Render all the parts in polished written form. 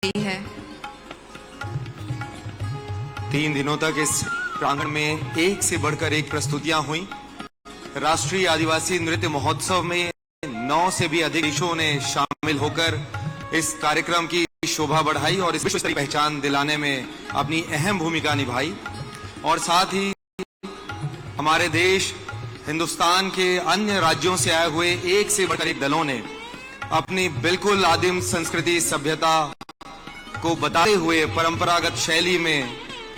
गई है। 3 दिनों तक इस प्रांगण में एक से बढ़कर एक प्रस्तुतियां हुई। राष्ट्रीय आदिवासी नृत्य महोत्सव में 9 से भी अधिक देशों ने शामिल होकर इस कार्यक्रम की शोभा बढ़ाई और इस विश्व स्तरीय पहचान दिलाने में अपनी अहम भूमिका निभाई। और साथ ही हमारे देश, हिंदुस्तान के अन्य राज्यों से आए हुए एक से बढ़कर एक दलों ने अपनी बिल्कुल आदिम संस्कृति सभ्यता को बताते हुए परंपरागत शैली में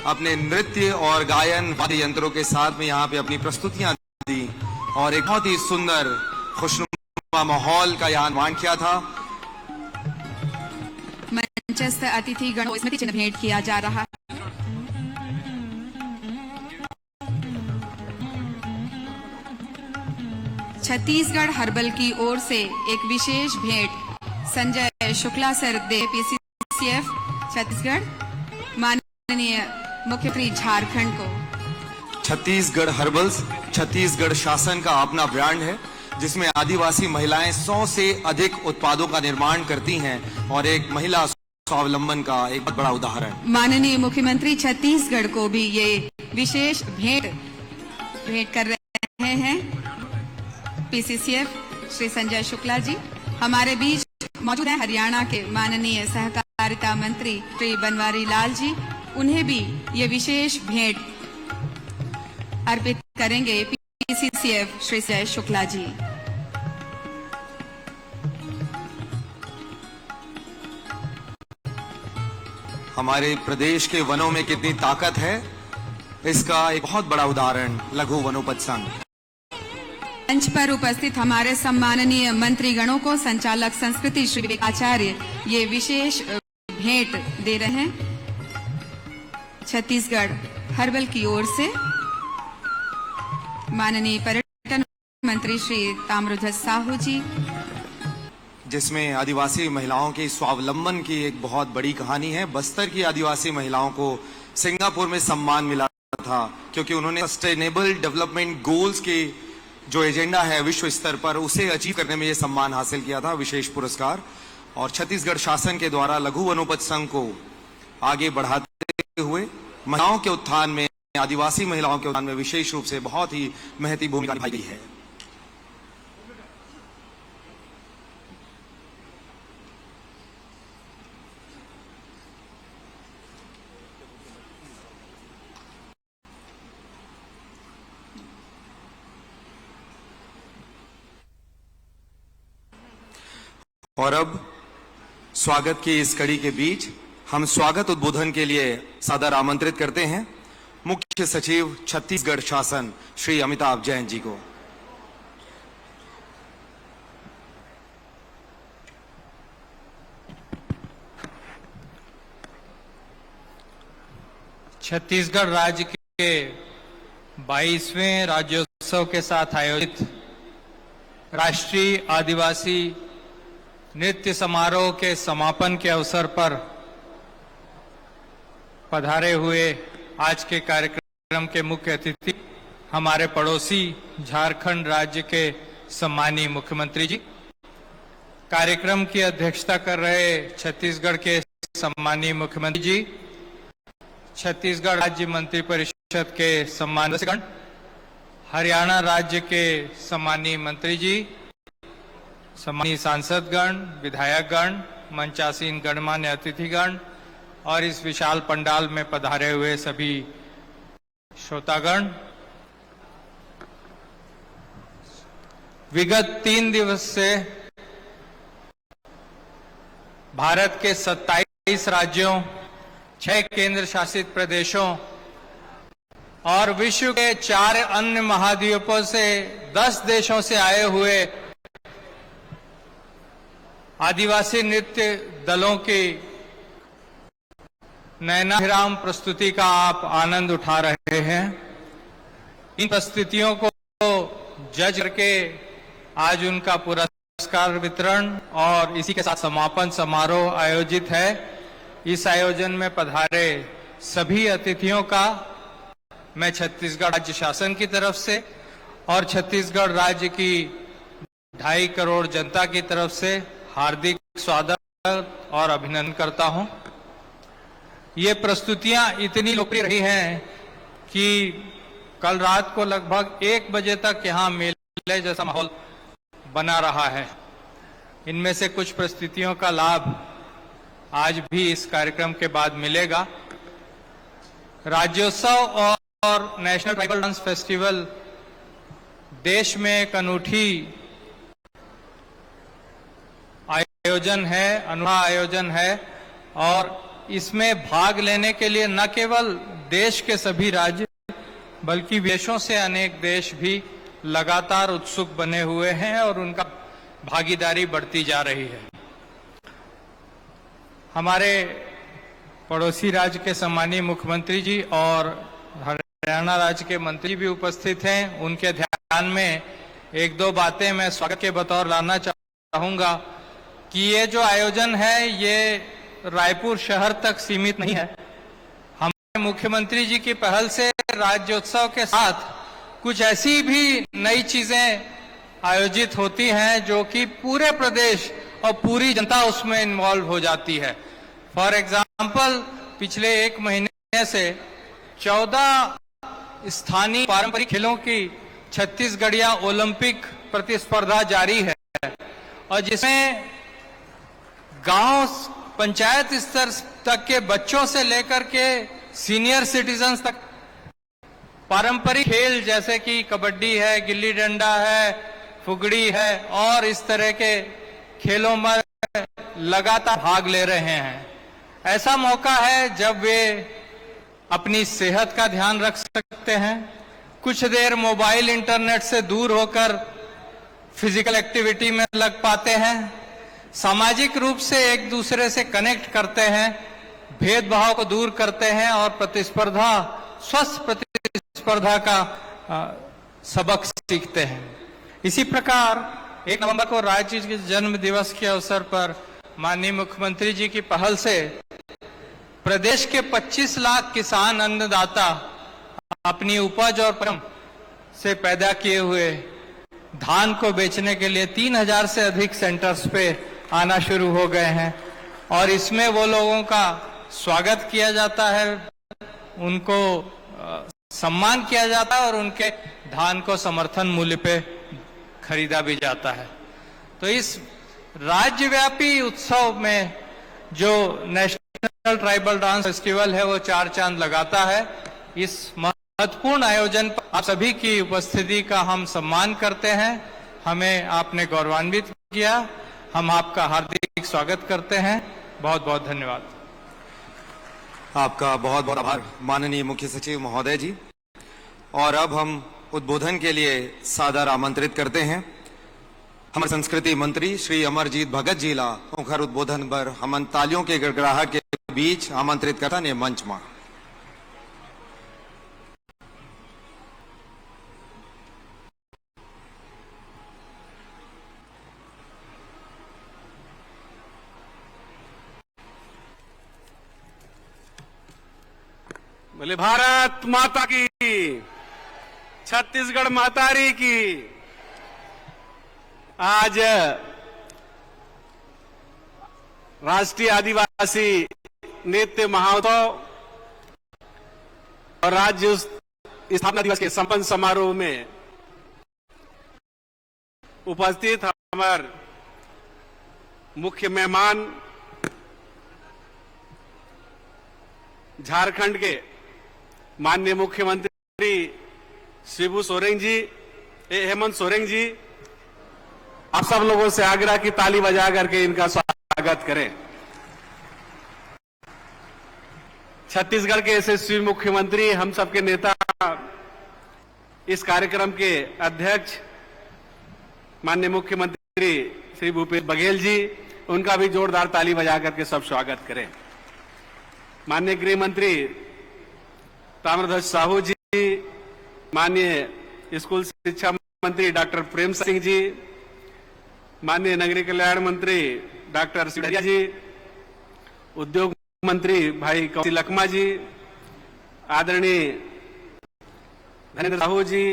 अपने नृत्य और गायन वाद्य यंत्रों के साथ में यहाँ पे अपनी प्रस्तुतियां दी और एक बहुत ही सुंदर खुशनुमा माहौल का यहाँ निर्माण किया था। मंचस्थ अतिथिगणों को स्मृति चिन्ह भेंट किया जा रहा है। छत्तीसगढ़ हर्बल की ओर से एक विशेष भेंट संजय शुक्ला सर दे पीसीसीएफ छत्तीसगढ़ माननीय मुख्यमंत्री झारखंड को। छत्तीसगढ़ हर्बल्स छत्तीसगढ़ शासन का अपना ब्रांड है जिसमें आदिवासी महिलाएं 100 से अधिक उत्पादों का निर्माण करती हैं और एक महिला स्वावलंबन का एक बहुत बड़ा उदाहरण। माननीय मुख्यमंत्री छत्तीसगढ़ को भी ये विशेष भेंट कर रहे हैं। पीसीसीएफ श्री संजय शुक्ला जी हमारे बीच मौजूद हैं। हरियाणा के माननीय सहकारिता मंत्री श्री बनवारी लाल जी, उन्हें भी ये विशेष भेंट अर्पित करेंगे पीसीसीएफ श्री संजय शुक्ला जी। हमारे प्रदेश के वनों में कितनी ताकत है, इसका एक बहुत बड़ा उदाहरण लघु वनोपज संघ। मंच पर उपस्थित हमारे सम्माननीय मंत्रीगणों को संचालक संस्कृति श्री विवेकाचार्य ये विशेष भेंट दे रहे हैं छत्तीसगढ़ हर्बल की ओर से। माननीय पर्यटन मंत्री श्री ताम्रध्वज साहू जी, जिसमें आदिवासी महिलाओं के स्वावलंबन की एक बहुत बड़ी कहानी है। बस्तर की आदिवासी महिलाओं को सिंगापुर में सम्मान मिला था क्योंकि उन्होंने सस्टेनेबल डेवलपमेंट गोल्स के जो एजेंडा है विश्व स्तर पर उसे अचीव करने में यह सम्मान हासिल किया था, विशेष पुरस्कार। और छत्तीसगढ़ शासन के द्वारा लघु वनोपज संघ को आगे बढ़ाते हुए महिलाओं के उत्थान में, आदिवासी महिलाओं के उत्थान में विशेष रूप से बहुत ही महत्वपूर्ण भूमिका निभाई गई है। और अब स्वागत की इस कड़ी के बीच हम स्वागत उद्बोधन के लिए सादर आमंत्रित करते हैं मुख्य सचिव छत्तीसगढ़ शासन श्री अमिताभ जैन जी को। छत्तीसगढ़ राज्य के 22वें राज्योत्सव के साथ आयोजित राष्ट्रीय आदिवासी नृत्य समारोह के समापन के अवसर पर पधारे हुए आज के कार्यक्रम के मुख्य अतिथि हमारे पड़ोसी झारखंड राज्य के सम्मानीय मुख्यमंत्री जी, कार्यक्रम की अध्यक्षता कर रहे छत्तीसगढ़ के सम्मानीय मुख्यमंत्री जी, छत्तीसगढ़ राज्य मंत्रिपरिषद के सम्मानित सदस्यगण, हरियाणा राज्य के सम्मानीय मंत्री जी, सम्मानीय सांसदगण, विधायकगण, मंचासीन गणमान्य अतिथिगण और इस विशाल पंडाल में पधारे हुए सभी श्रोतागण, विगत 3 दिवस से भारत के 27 राज्यों, 6 केंद्र शासित प्रदेशों और विश्व के 4 अन्य महाद्वीपों से 10 देशों से आए हुए आदिवासी नृत्य दलों की नयनाभिराम प्रस्तुति का आप आनंद उठा रहे हैं। इन प्रस्तुतियों को जज करके आज उनका पुरस्कार वितरण और इसी के साथ समापन समारोह आयोजित है। इस आयोजन में पधारे सभी अतिथियों का मैं छत्तीसगढ़ राज्य शासन की तरफ से और छत्तीसगढ़ राज्य की 2.5 करोड़ जनता की तरफ से हार्दिक स्वागत स्वागत और अभिनंदन करता हूं। ये प्रस्तुतियां इतनी लोकप्रिय रही हैं कि कल रात को लगभग 1 बजे तक यहां मेले जैसा माहौल बना रहा है। इनमें से कुछ प्रस्तुतियों का लाभ आज भी इस कार्यक्रम के बाद मिलेगा। राज्योत्सव और नेशनल ट्राइबल डांस फेस्टिवल देश में एक अनूठी आयोजन है, अनूठा आयोजन है और इसमें भाग लेने के लिए न केवल देश के सभी राज्य बल्कि विदेशों से अनेक देश भी लगातार उत्सुक बने हुए हैं और उनका भागीदारी बढ़ती जा रही है। हमारे पड़ोसी राज्य के सम्मानीय मुख्यमंत्री जी और हरियाणा राज्य के मंत्री भी उपस्थित हैं। उनके ध्यान में 1-2 बातें मैं स्वागत के बतौर लाना चाहूंगा कि ये जो आयोजन है ये रायपुर शहर तक सीमित नहीं है। हमारे मुख्यमंत्री जी की पहल से राज्योत्सव के साथ कुछ ऐसी भी नई चीजें आयोजित होती हैं जो कि पूरे प्रदेश और पूरी जनता उसमें इन्वॉल्व हो जाती है। फॉर एग्जाम्पल, पिछले 1 महीने से 14 स्थानीय पारंपरिक खेलों की छत्तीसगढ़िया ओलंपिक प्रतिस्पर्धा जारी है और जिसमें गांव पंचायत स्तर तक के बच्चों से लेकर के सीनियर सिटीजन्स तक पारंपरिक खेल जैसे कि कबड्डी है, गिल्ली डंडा है, फुगड़ी है और इस तरह के खेलों में लगातार भाग ले रहे हैं। ऐसा मौका है जब वे अपनी सेहत का ध्यान रख सकते हैं, कुछ देर मोबाइल इंटरनेट से दूर होकर फिजिकल एक्टिविटी में लग पाते हैं, सामाजिक रूप से एक दूसरे से कनेक्ट करते हैं, भेदभाव को दूर करते हैं और प्रतिस्पर्धा, स्वस्थ प्रतिस्पर्धा का सबक सीखते हैं। इसी प्रकार 1 नवंबर को राज्य के जन्म दिवस के अवसर पर माननीय मुख्यमंत्री जी की पहल से प्रदेश के 25 लाख किसान अन्नदाता अपनी उपज और परम से पैदा किए हुए धान को बेचने के लिए 3000 से अधिक सेंटर्स पे आना शुरू हो गए हैं और इसमें वो लोगों का स्वागत किया जाता है, उनको सम्मान किया जाता है और उनके धान को समर्थन मूल्य पे खरीदा भी जाता है। तो इस राज्यव्यापी उत्सव में जो नेशनल ट्राइबल डांस फेस्टिवल है वो 4 चांद लगाता है। इस महत्वपूर्ण आयोजन पर आप सभी की उपस्थिति का हम सम्मान करते हैं। हमें आपने गौरवान्वित किया, हम आपका हार्दिक स्वागत करते हैं। बहुत बहुत धन्यवाद। आपका बहुत बहुत आभार माननीय मुख्य सचिव महोदय जी। और अब हम उद्बोधन के लिए सादर आमंत्रित करते हैं हमारे संस्कृति मंत्री श्री अमरजीत भगत जी ला मुखर उद्बोधन पर हम तालियों के गड़गड़ाहट के बीच आमंत्रित करता ने मंच में। बोले भारत माता की, छत्तीसगढ़ मातारी की। आज राष्ट्रीय आदिवासी नृत्य महोत्सव और राज्य स्थापना दिवस के संपन्न समारोह में उपस्थित हमारे मुख्य मेहमान झारखंड के माननीय मुख्यमंत्री शिबू सोरेन जी, हेमंत सोरेन जी, आप सब लोगों से आग्रह की ताली बजा करके इनका स्वागत करें। छत्तीसगढ़ के यशस्वी मुख्यमंत्री, हम सबके नेता, इस कार्यक्रम के अध्यक्ष माननीय मुख्यमंत्री श्री भूपेश बघेल जी, उनका भी जोरदार ताली बजा करके सब स्वागत करें। माननीय गृह मंत्री ताम्रध्वज साहू जी, माननीय स्कूल शिक्षा मंत्री डॉक्टर प्रेम सिंह जी, माननीय नगरीय कल्याण मंत्री डॉक्टर सिंधिया जी, उद्योग मंत्री भाई कौशिक लकमा जी, आदरणीय धनेन्द्र साहू जी,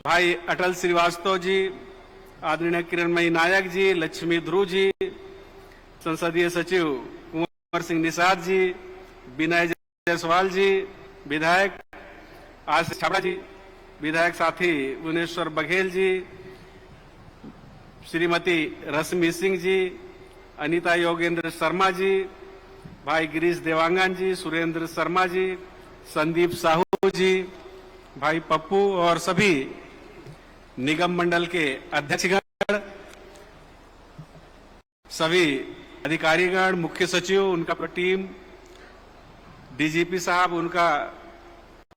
भाई अटल श्रीवास्तव जी, आदरणीय किरणमयी नायक जी, लक्ष्मी ध्रुव जी, संसदीय सचिव कुंवर सिंह निषाद जी, विनय जायसवाल जी, विधायक आशीष छाबड़ा जी, विधायक साथी भुवनेश्वर बघेल जी, श्रीमती रश्मि सिंह जी, अनीता योगेंद्र शर्मा जी, भाई गिरीश देवांगन जी, सुरेंद्र शर्मा जी, संदीप साहू जी, भाई पप्पू और सभी निगम मंडल के अध्यक्षगण, सभी अधिकारीगण, मुख्य सचिव, उनका पूरा टीम, डीजीपी साहब, उनका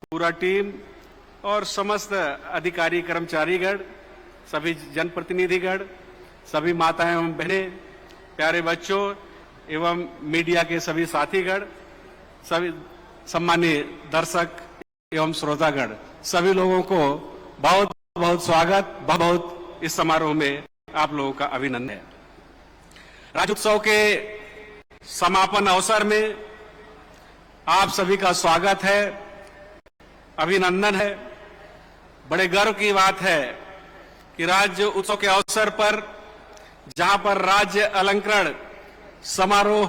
पूरा टीम और समस्त अधिकारी कर्मचारीगण, सभी जनप्रतिनिधिगण, सभी माताएं एवं बहनें, प्यारे बच्चों एवं मीडिया के सभी साथीगण, सभी सम्मानीय दर्शक एवं श्रोतागण, सभी लोगों को बहुत बहुत स्वागत, बहुत इस समारोह में आप लोगों का अभिनंदन है। राज्योत्सव के समापन अवसर में आप सभी का स्वागत है, अभिनंदन है। बड़े गर्व की बात है कि राज्य उत्सव के अवसर पर जहां पर राज्य अलंकरण समारोह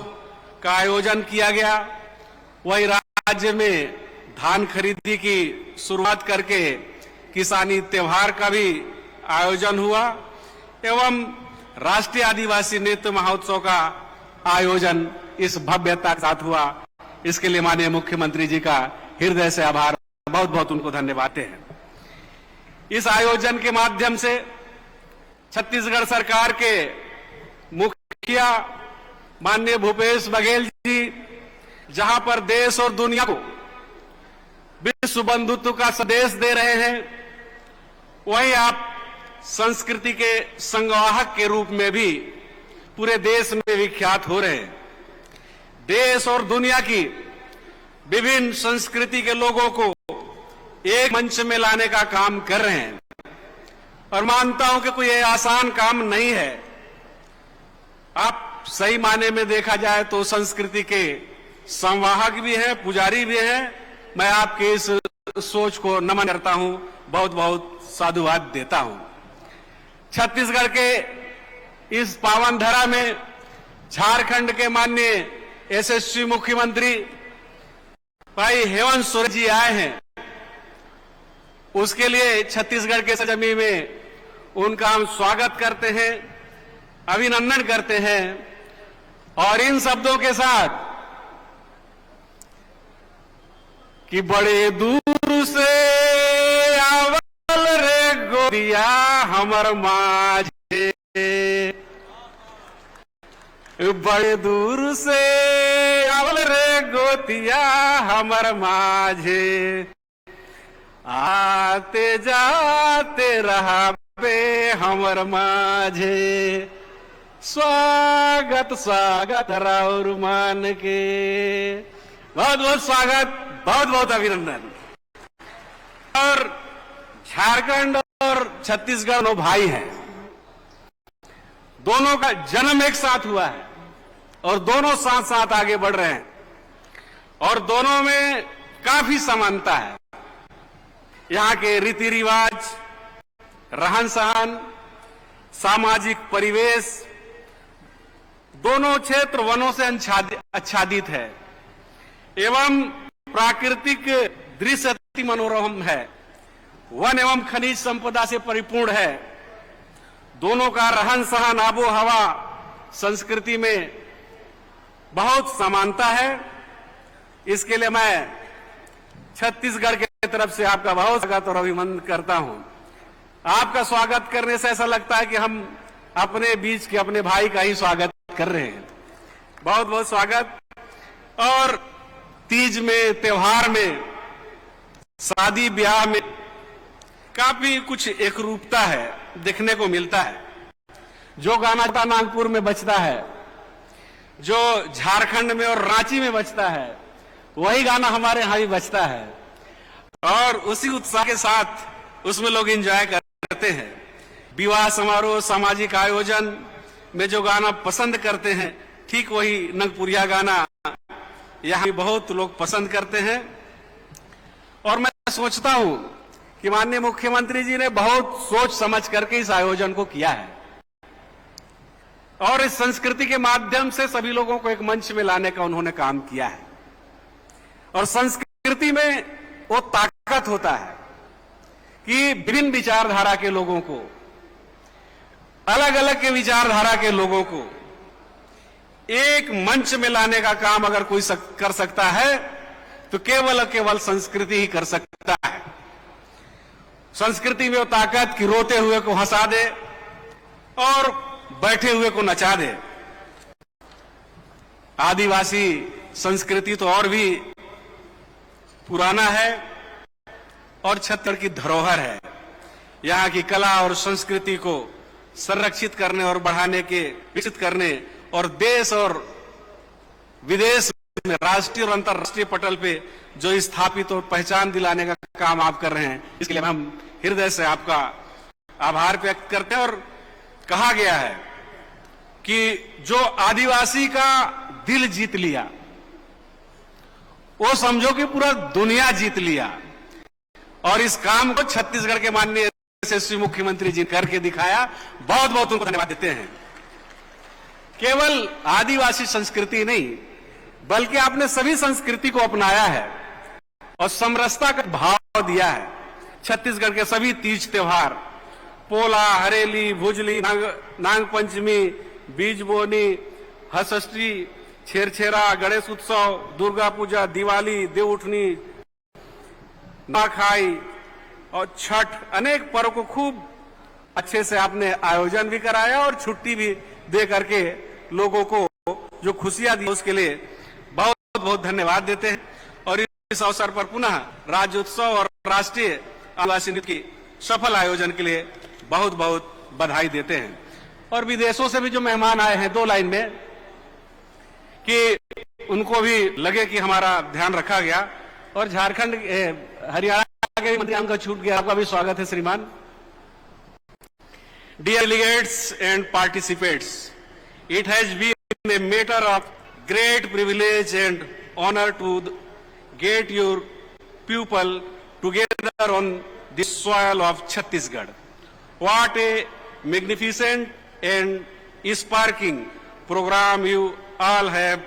का आयोजन किया गया, वही राज्य में धान खरीदी की शुरुआत करके किसानी त्योहार का भी आयोजन हुआ एवं राष्ट्रीय आदिवासी नृत्य महोत्सव का आयोजन इस भव्यता के साथ हुआ। इसके लिए माननीय मुख्यमंत्री जी का हृदय से आभार, बहुत बहुत उनको धन्यवाद देते हैं। इस आयोजन के माध्यम से छत्तीसगढ़ सरकार के मुखिया माननीय भूपेश बघेल जी जहां पर देश और दुनिया को विश्व बंधुत्व का संदेश दे रहे हैं, वहीं आप संस्कृति के संवाहक के रूप में भी पूरे देश में विख्यात हो रहे हैं। देश और दुनिया की विभिन्न संस्कृति के लोगों को एक मंच में लाने का काम कर रहे हैं और मानता हूं कि कोई आसान काम नहीं है। आप सही माने में देखा जाए तो संस्कृति के संवाहक भी हैं, पुजारी भी हैं। मैं आपके इस सोच को नमन करता हूं, बहुत बहुत साधुवाद देता हूं। छत्तीसगढ़ के इस पावन धरा में झारखंड के माननीय यशस्वी मुख्यमंत्री भाई हेमंत सोरेन जी आए हैं। उसके लिए छत्तीसगढ़ के जमीन में उनका हम स्वागत करते हैं, अभिनंदन करते हैं और इन शब्दों के साथ कि बड़े दूर से आवल रे गोदिया हमर माझे, बड़े दूर से आवल रे गोतिया हमर माझे, आते जाते रहा बे हमर माझे, स्वागत स्वागत राउर मान के, बहुत बहुत स्वागत, बहुत बहुत अभिनंदन। और झारखंड और छत्तीसगढ़ दोनों भाई हैं, दोनों का जन्म एक साथ हुआ है और दोनों साथ साथ आगे बढ़ रहे हैं और दोनों में काफी समानता है। यहाँ के रीति रिवाज, रहन सहन, सामाजिक परिवेश, दोनों क्षेत्र वनों से आच्छादित है एवं प्राकृतिक दृश्य अति मनोरम है, वन एवं खनिज संपदा से परिपूर्ण है। दोनों का रहन सहन, आबो हवा, संस्कृति में बहुत समानता है। इसके लिए मैं छत्तीसगढ़ के तरफ से आपका बहुत स्वागत और अभिनंदन करता हूं। आपका स्वागत करने से ऐसा लगता है कि हम अपने बीच के अपने भाई का ही स्वागत कर रहे हैं। बहुत बहुत स्वागत। और तीज में, त्योहार में, शादी ब्याह में काफी कुछ एक रूपता है, देखने को मिलता है। जो गाना नागपुर में बजता है, जो झारखंड में और रांची में बजता है, वही गाना हमारे यहां भी बजता है और उसी उत्साह के साथ उसमें लोग एंजॉय करते हैं। विवाह समारोह, सामाजिक आयोजन में जो गाना पसंद करते हैं, ठीक वही नगपुरिया गाना यहां भी बहुत लोग पसंद करते हैं। और मैं सोचता हूं कि माननीय मुख्यमंत्री जी ने बहुत सोच समझ करके इस आयोजन को किया है और इस संस्कृति के माध्यम से सभी लोगों को एक मंच में लाने का उन्होंने काम किया है। और संस्कृति में वो ताकत होता है कि विभिन्न विचारधारा के लोगों को, अलग अलग के विचारधारा के लोगों को एक मंच में लाने का काम अगर कोई कर सकता है तो केवल और केवल संस्कृति ही कर सकता है। संस्कृति में वो ताकत कि रोते हुए को हंसा दे और बैठे हुए को नचा दे। आदिवासी संस्कृति तो और भी पुराना है और छत्तीसगढ़ की धरोहर है। यहां की कला और संस्कृति को संरक्षित करने और बढ़ाने के, विकसित करने और देश और विदेश में राष्ट्रीय और अंतर्राष्ट्रीय पटल पे जो स्थापित और पहचान दिलाने का काम आप कर रहे हैं, इसके लिए हम हृदय से आपका आभार व्यक्त करते हैं। और कहा गया है कि जो आदिवासी का दिल जीत लिया वो समझो कि पूरा दुनिया जीत लिया। और इस काम को छत्तीसगढ़ के माननीय यशस्वी मुख्यमंत्री जी करके दिखाया। बहुत बहुत उनको धन्यवाद देते हैं। केवल आदिवासी संस्कृति नहीं बल्कि आपने सभी संस्कृति को अपनाया है और समरसता का भाव दिया है। छत्तीसगढ़ के सभी तीज त्योहार, पोला, हरेली, भुजली, नाग पंचमी, बीज बोनी, हसष्ठी, छेरछेरा, गणेश उत्सव, दुर्गा पूजा, दिवाली, देवउठनी, नवाखाई और छठ, अनेक पर्व को खूब अच्छे से आपने आयोजन भी कराया और छुट्टी भी दे करके लोगों को जो खुशियां दी उसके लिए बहुत बहुत धन्यवाद देते हैं। और इस अवसर पर पुनः राज्योत्सव और राष्ट्रीय आदिवासी नृत्य की सफल आयोजन के लिए बहुत बहुत बधाई देते हैं। और विदेशों से भी जो मेहमान आए हैं, 2 लाइन में, कि उनको भी लगे कि हमारा ध्यान रखा गया। और झारखंड, हरियाणा के मंत्री का छूट गया, आपका भी स्वागत है श्रीमान। Dear delegates and participants, it has been a matter of great privilege and honor to get your people together on the soil of Chhattisgarh. What a magnificent and sparkling program you all have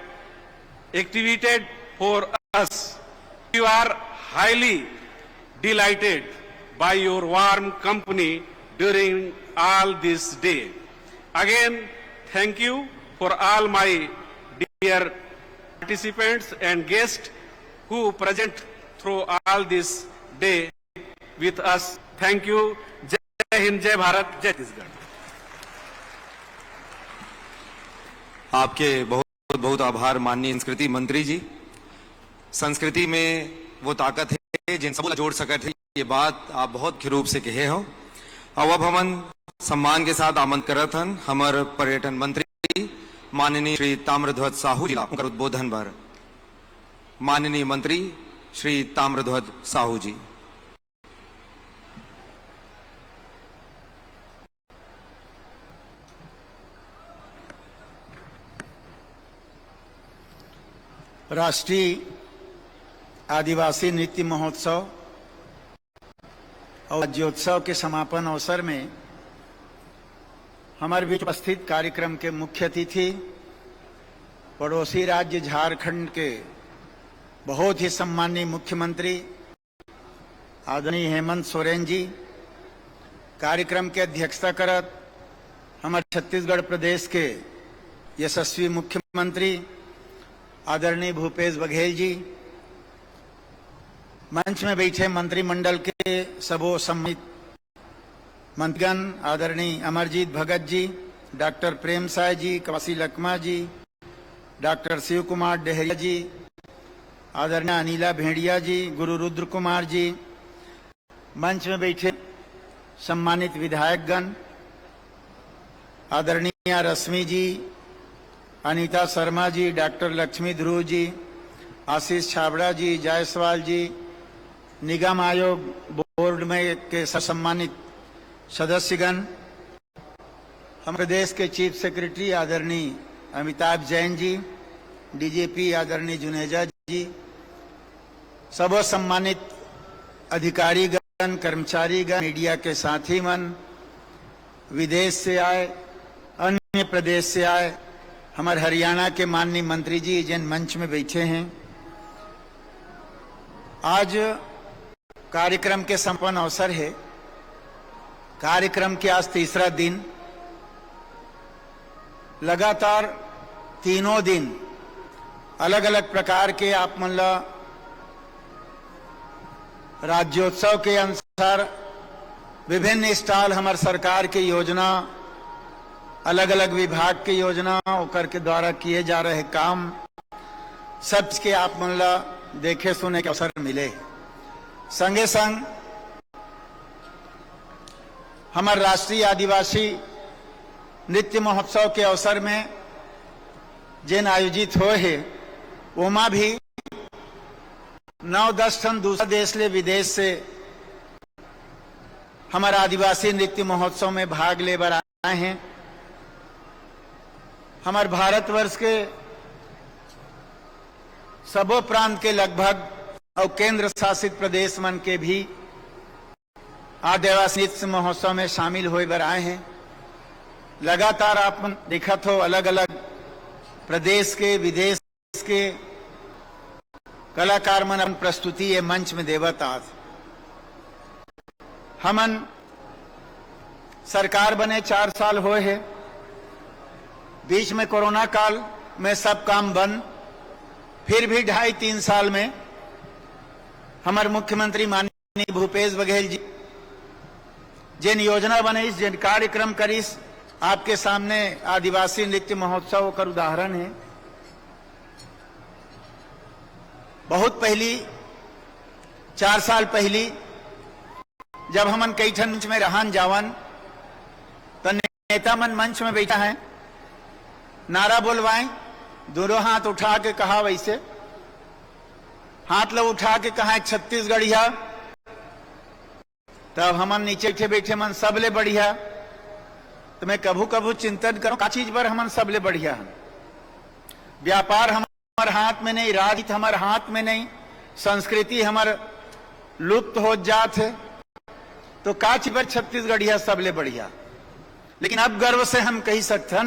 activated for us. We are highly delighted by your warm company during all this day. Again, thank you for all my dear participants and guests who present through all this day with us. Thank you. जय हिंद, जय भारत, जय छत्तीसगढ़। आपके बहुत बहुत आभार माननीय संस्कृति मंत्री जी। संस्कृति में वो ताकत है जिन सबको जोड़ सकते, ये बात आप बहुत मुख्य रूप से कहे हो। अब हमन सम्मान के साथ आमंत्रित करत हन हमार पर्यटन मंत्री माननीय श्री ताम्रध्वज साहू जी उनका उद्बोधन बर। माननीय मंत्री श्री ताम्रध्वज साहू जी। राष्ट्रीय आदिवासी नृत्य महोत्सव और राज्योत्सव के समापन अवसर में हमारे बीच उपस्थित कार्यक्रम के मुख्य अतिथि पड़ोसी राज्य झारखंड के बहुत ही सम्मानीय मुख्यमंत्री आदरणीय हेमंत सोरेन जी, कार्यक्रम के अध्यक्षता करत हमारे छत्तीसगढ़ प्रदेश के यशस्वी मुख्यमंत्री आदरणीय भूपेश बघेल जी, मंच में बैठे मंत्रिमंडल के सबो सम्मानित मंत्रीगण आदरणीय अमरजीत भगत जी, डॉक्टर प्रेम साय जी, कवासी लकमा जी, डॉक्टर शिव कुमार डेहरिया जी, आदरणीय अनिला भेड़िया जी, गुरु रुद्र कुमार जी, मंच में बैठे सम्मानित विधायकगण आदरणीय रश्मि जी, अनीता शर्मा जी, डॉक्टर लक्ष्मी ध्रुव जी, आशीष छाबड़ा जी, जायसवाल जी, निगम आयोग बोर्ड में के सम्मानित सदस्यगण, हम प्रदेश के चीफ सेक्रेटरी आदरणीय अमिताभ जैन जी, डीजीपी आदरणीय जुनेजा जी, सब सम्मानित अधिकारीगण, कर्मचारीगण, मीडिया के साथी मन, विदेश से आए अन्य प्रदेश से आए हमारे हरियाणा के माननीय मंत्री जी जिन मंच में बैठे हैं, आज कार्यक्रम के संपन्न अवसर है। कार्यक्रम के आज तीसरा दिन, लगातार तीनों दिन अलग अलग प्रकार के आप मन ला राज्योत्सव के अनुसार विभिन्न स्टॉल हमार सरकार के योजना, अलग अलग विभाग के योजना ओकर के द्वारा किए जा रहे काम सब के आप मन ला देखे सुने के अवसर मिले। संगे संग हमारे राष्ट्रीय आदिवासी नृत्य महोत्सव के अवसर में जिन आयोजित हुए है, ओमा भी 9-10 ठन दूसरा देश ले विदेश से हमारा आदिवासी नृत्य महोत्सव में भाग ले बर आए हैं। हमारे भारतवर्ष के सबो प्रांत के लगभग और केंद्र शासित प्रदेश मन के भी आदिवासी नृत्य महोत्सव में शामिल होए बर आए हैं। लगातार आप दिखत हो अलग अलग प्रदेश के विदेश के कलाकार मन अपन प्रस्तुति ये मंच में देवत। आज हमन सरकार बने 4 साल हुए हैं। बीच में कोरोना काल में सब काम बंद, फिर भी 2.5-3 साल में हमारे मुख्यमंत्री माननीय भूपेश बघेल जी जिन योजना बनाई, जिन कार्यक्रम करीस, आपके सामने आदिवासी नृत्य महोत्सव का उदाहरण है। बहुत पहली 4 साल पहली जब हमन कई ठन मंच में रहन जावन तो नेता मन मंच में बैठा है, नारा बोलवाएं, दोनों हाथ उठा के कहा, वैसे हाथ लो उठा के कहा छत्तीसगढ़िया, तब हमन नीचे बैठे बैठे मन सबले बढ़िया। तो मैं कभू कभू चिंतन करूं का चीज पर हमन सबले बढ़िया है। व्यापार हमारे हाथ में नहीं, राजनीति हमारे हाथ में नहीं, संस्कृति हमारे लुप्त हो जात है, तो का चीज पर छत्तीसगढ़िया सबले बढ़िया। लेकिन अब गर्व से हम कह सकते हैं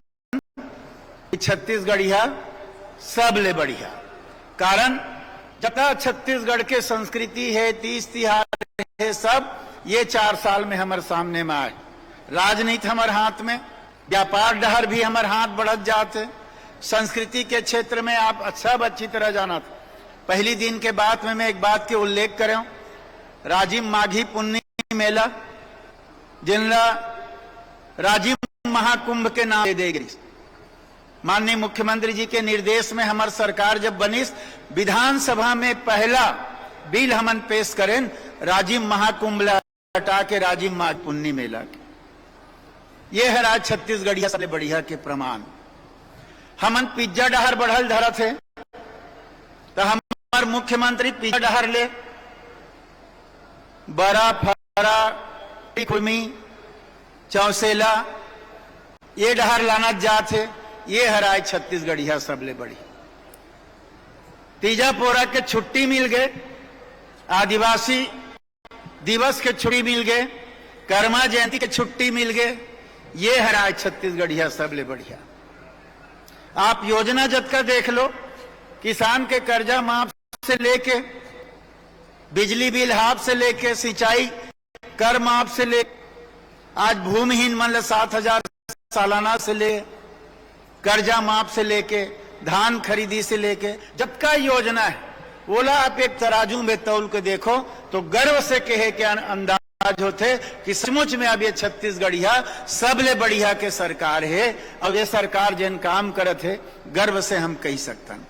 कि छत्तीसगढ़िया सबले बढ़िया। कारण जता छत्तीसगढ़ के संस्कृति है, तीज तिहार है, सब ये 4 साल में हमारे सामने में आए। राजनीति हमारे हाथ में, व्यापार डहर भी हमारे हाथ बढ़त जाते, संस्कृति के क्षेत्र में आप अच्छी तरह जाना था। पहली दिन के बाद में मैं एक बात के उल्लेख करूं, राजिम माघी पुन्नी मेला जिनला राजिम महाकुंभ के नाम दे गई। माननीय मुख्यमंत्री जी के निर्देश में हमारी सरकार जब बनी, विधानसभा में पहला बिल हमन पेश करें राजिम महाकुंभ हटा के राजिम माघ पुन्नी मेला के। ये है आज छत्तीसगढ़िया सबसे बढ़िया के प्रमाण। हमन पिज्जा डहर बढ़ल धरा थे तो हमारे मुख्यमंत्री पिज्जा डहर ले बड़ा फरा कुर्मी चौसेला ये डहर लाना जाते। ये हराए छत्तीसगढ़िया सबले बड़ी। तीजा पोरा के छुट्टी मिल गए, आदिवासी दिवस के छुट्टी मिल गए, कर्मा जयंती के छुट्टी मिल गए। ये हराए छत्तीसगढ़िया सबले बढ़िया। आप योजना जतका देख लो, किसान के कर्जा माफ से लेके, बिजली बिल हाफ से लेके, सिंचाई कर माफ से ले, आज भूमिहीन मन 7,000 सालाना से ले, कर्जा माफ से लेके, धान खरीदी से लेके, जबका योजना है बोला आप एक तराजू में तौल के देखो तो गर्व से कहे के अंदाज होते कि सचमुच में अब ये छत्तीसगढ़िया सबले बढ़िया के सरकार है। और ये सरकार जिन काम करत है गर्व से हम कह सकते हैं।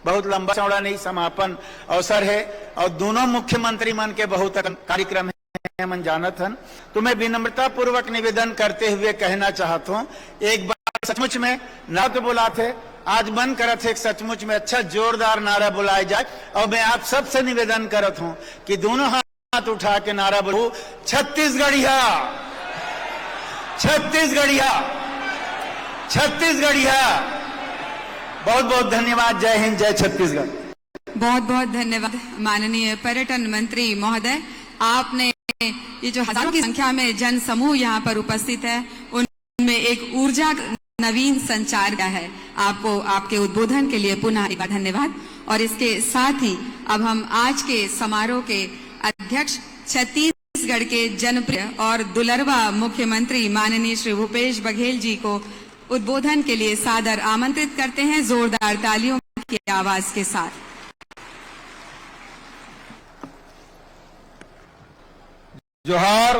बहुत लंबा चौड़ा नहीं, समापन अवसर है और दोनों मुख्यमंत्री मन के बहुत कार्यक्रम है मन जानत हन। तो मैं विनम्रता पूर्वक निवेदन करते हुए कहना चाहता हूँ, एक बार सचमुच में ना तो बुलाते, आज मन करत है सचमुच में अच्छा जोरदार नारा बुलाया जाए। और मैं आप सबसे निवेदन करत हूँ कि दोनों हाथ उठा के नारा बोलो, छत्तीसगढ़िया, छत्तीसगढ़िया, छत्तीसगढ़िया। बहुत बहुत धन्यवाद। जय हिंद, जय छत्तीसगढ़। बहुत बहुत धन्यवाद माननीय पर्यटन मंत्री महोदय। आपने ये जो हजारों की संख्या में जन समूह यहाँ पर उपस्थित है, उनमें एक ऊर्जा नवीन संचार का है। आपको आपके उद्बोधन के लिए पुनः एक बार धन्यवाद। और इसके साथ ही अब हम आज के समारोह के अध्यक्ष छत्तीसगढ़ के जनप्रिय और दुलरवा मुख्यमंत्री माननीय श्री भूपेश बघेल जी को उद्बोधन के लिए सादर आमंत्रित करते हैं, जोरदार तालियों की आवाज के साथ। जोहार,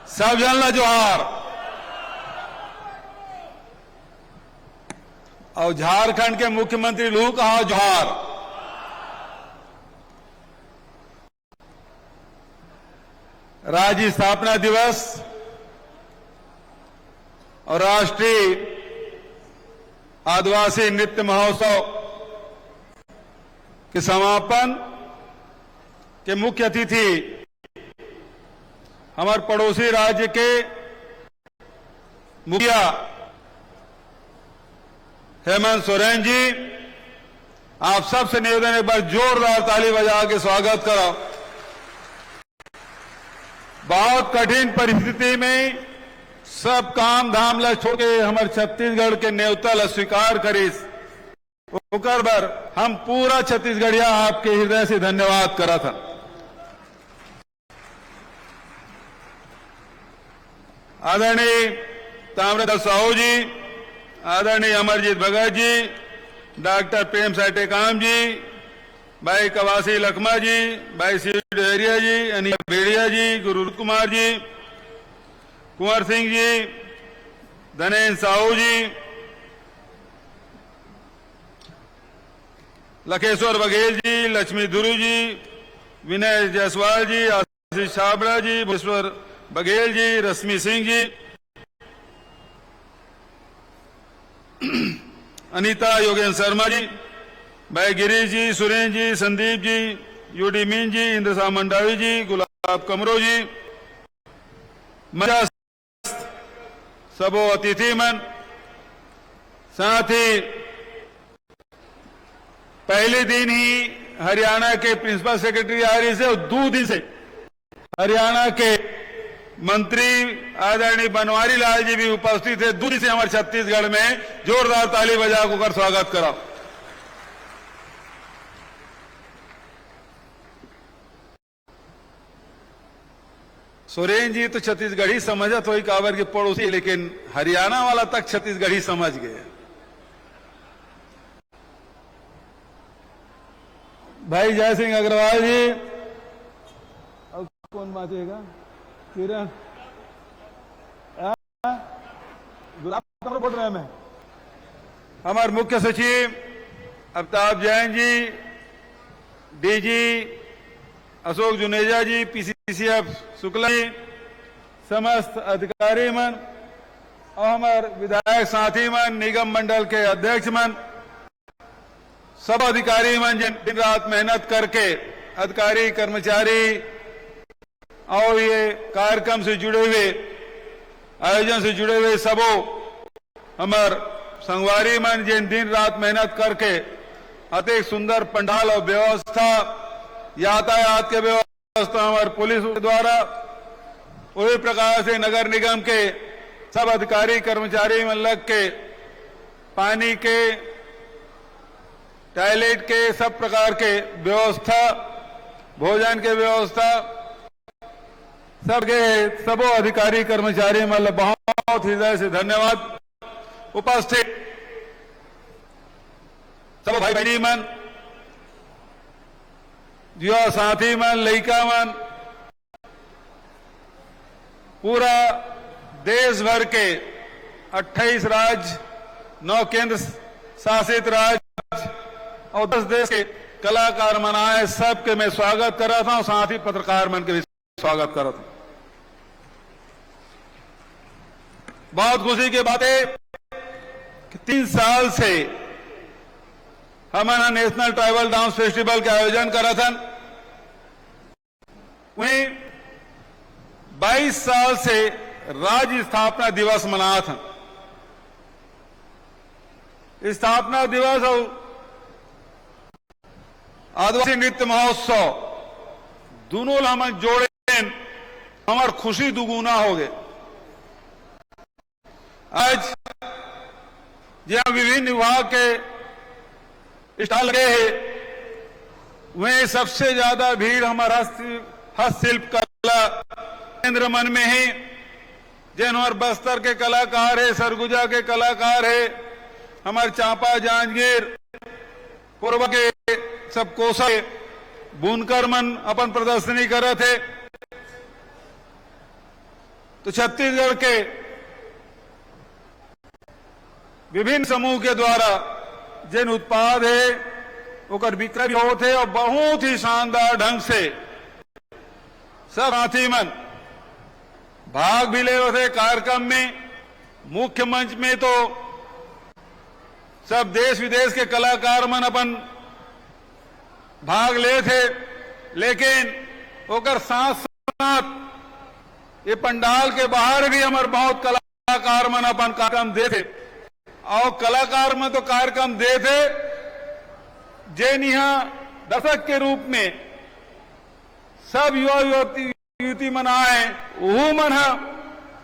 सब जानला जोहार। और झारखंड के मुख्यमंत्री लू कहा जोहार। राज्य स्थापना दिवस और राष्ट्रीय आदिवासी नृत्य महोत्सव के समापन के मुख्य अतिथि हमारे पड़ोसी राज्य के मुखिया हेमंत सोरेन जी, आप सबसे निवेदन है एक बार जोरदार ताली बजा के स्वागत करो। बहुत कठिन परिस्थिति में सब काम धाम ला छोड़ के हमारे छत्तीसगढ़ के न्योता ला स्वीकार करीस, ओकर बर हम पूरा छत्तीसगढ़िया आपके हृदय से धन्यवाद करा था। आदरणीय ताम्रध्वज साहू जी, आदरणीय अमरजीत भगत जी, डॉक्टर प्रेम साय टेकाम जी, भाई कवासी लखमा जी, भाई सी डहरिया जी, अनिल भेड़िया जी, गुरु कुमार जी, कुंवर सिंह जी, धनेन्द्र साहू जी, लखेश्वर बघेल जी, लक्ष्मी धुरु जी, विनय जायसवाल जी, आशीष छाबड़ा जी, भुवनेश्वर बघेल जी, रश्मि सिंह जी, अनीता योगेंद्र शर्मा जी, भाई गिरीश जी, सुरेंद्र जी, संदीप जी, यूडी मीन जी, इंद्र शाह मंडावी जी, गुलाब कमरो जी, सबो अतिथि मन, साथ ही पहले दिन ही हरियाणा के प्रिंसिपल सेक्रेटरी आ रही से और 2 दिन से हरियाणा के मंत्री आदरणीय बनवारी लाल जी भी उपस्थित है। 2 दिन से हमारे छत्तीसगढ़ में जोरदार ताली बजा कर स्वागत करा। सोरेन जी तो छत्तीसगढ़ी समझत हो काबर के पड़ोसी, लेकिन हरियाणा वाला तक छत्तीसगढ़ी समझ गए। भाई जय सिंह अग्रवाल जी, और कौन बातेगा, किरण गुलाब कमरो बोल रहे हैं। मैं हमारे मुख्य सचिव अमिताभ जैन जी, डीजी अशोक जुनेजा जी, पीसीसीएफ शुक्ला जी, समस्त अधिकारी मन और हमारे विधायक साथी मन, निगम मंडल के अध्यक्ष मन, सब अधिकारी मन जिन दिन रात मेहनत करके अधिकारी कर्मचारी और ये कार्यक्रम से जुड़े हुए, आयोजन से जुड़े हुए सबो हमार संगवारी मन जिन दिन रात मेहनत करके अति सुंदर पंडाल और व्यवस्था, यातायात के व्यवस्था हमारे पुलिस द्वारा, वही प्रकार से नगर निगम के सब अधिकारी कर्मचारी मन लग के पानी के, टॉयलेट के सब प्रकार के व्यवस्था, भोजन के व्यवस्था, सबके सबो अधिकारी कर्मचारी मतलब बहुत हृदय से धन्यवाद। उपस्थित सब भाई बहनी मन, युवा साथी मन, लड़का मन, पूरा देश भर के 28 राज्य, 9 केंद्र शासित राज्य और 10 देश के कलाकार मन आए, सबके मैं स्वागत कर रहा था, साथ ही पत्रकार मन के भी स्वागत कर रहा था। बहुत खुशी की बात है कि 3 साल से हमारा नेशनल ट्राइबल डांस फेस्टिवल के आयोजन करा था। वहीं 22 साल से राज्य स्थापना दिवस मनाया था। स्थापना दिवस और आदिवासी नृत्य महोत्सव दोनों हम जोड़े, हमार खुशी दुगुना हो गए। आज जहां विभिन्न विभाग के स्टॉल लगे हैं, वहीं सबसे ज्यादा भीड़ हमारा हस्तशिल्प कला केंद्र मन में है। जैन और बस्तर के कलाकार है, सरगुजा के कलाकार है, हमारे चांपा जांजगीर पूर्व के सब कोसा बुनकर मन अपन प्रदर्शनी करे थे। तो छत्तीसगढ़ के विभिन्न समूह के द्वारा जिन उत्पाद है ओकर विक्रय भी होते और बहुत ही शानदार ढंग से सब साथी मन भाग भी ले रहे थे कार्यक्रम में। मुख्य मंच में तो सब देश विदेश के कलाकार मन अपन भाग ले थे, लेकिन ओकर साथ साथ ये पंडाल के बाहर भी हमारे बहुत कलाकार मन अपन कार्यक्रम दे थे। और कलाकार में तो कार्यक्रम दे थे जैन यहाँ दर्शक के रूप में सब युवा युवती मन आए, वो मन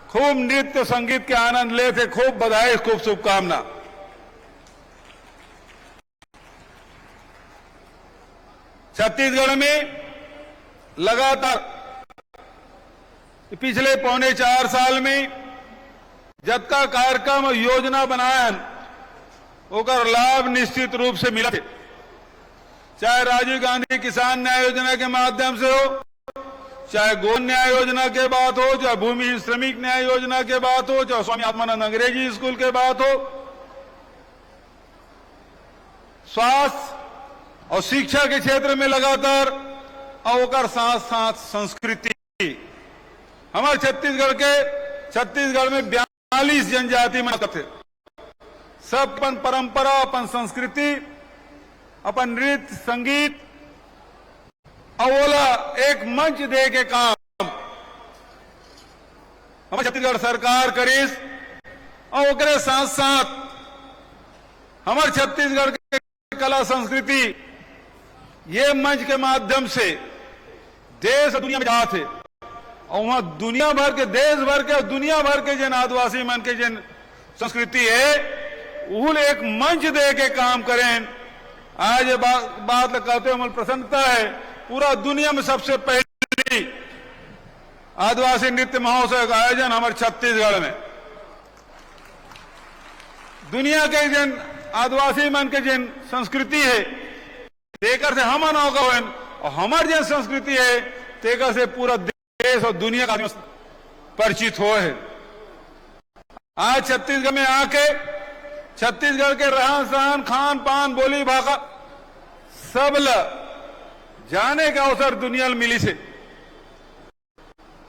खूब नृत्य संगीत के आनंद ले थे। खूब बधाई, खूब शुभकामना। छत्तीसगढ़ में लगातार पिछले 4.25 साल में जतका कार्यक्रम और योजना बनायन ओकर लाभ निश्चित रूप से मिला, चाहे राजीव गांधी किसान न्याय योजना के माध्यम से हो, चाहे गोवन न्याय योजना के बात हो, चाहे भूमिहीन श्रमिक न्याय योजना के बात हो, चाहे स्वामी आत्मानंद अंग्रेजी स्कूल के बात हो, स्वास्थ्य और शिक्षा के क्षेत्र में लगातार और ओकर साथ साथ संस्कृति। हमारे छत्तीसगढ़ में 42 जनजाति मन थे। सब अपन परंपरा, अपन संस्कृति, अपन नृत्य संगीत अवोला एक मंच दे के काम हमारे छत्तीसगढ़ सरकार करीस। और ओकरे साथ साथ हमारे छत्तीसगढ़ के कला संस्कृति ये मंच के माध्यम से देश और दुनिया में जाते थे। और वहां दुनिया भर के, देश भर के और दुनिया भर के जिन आदिवासी मन के जिन संस्कृति है वो एक मंच दे के काम करें। आज ये बात कहते हुए मुझे प्रसन्नता है, पूरा दुनिया में सबसे पहली आदिवासी नृत्य महोत्सव का आयोजन हमारे छत्तीसगढ़ में। दुनिया के जिन आदिवासी मन के जिन संस्कृति है तेकर से हम अनौगवन और हमारे जिन संस्कृति है तेकर से पूरा देश और दुनिया का परिचित हो है। आज छत्तीसगढ़ में आके छत्तीसगढ़ के रहन सहन, खान पान, बोली भाषा सब जाने का अवसर दुनिया में मिली से।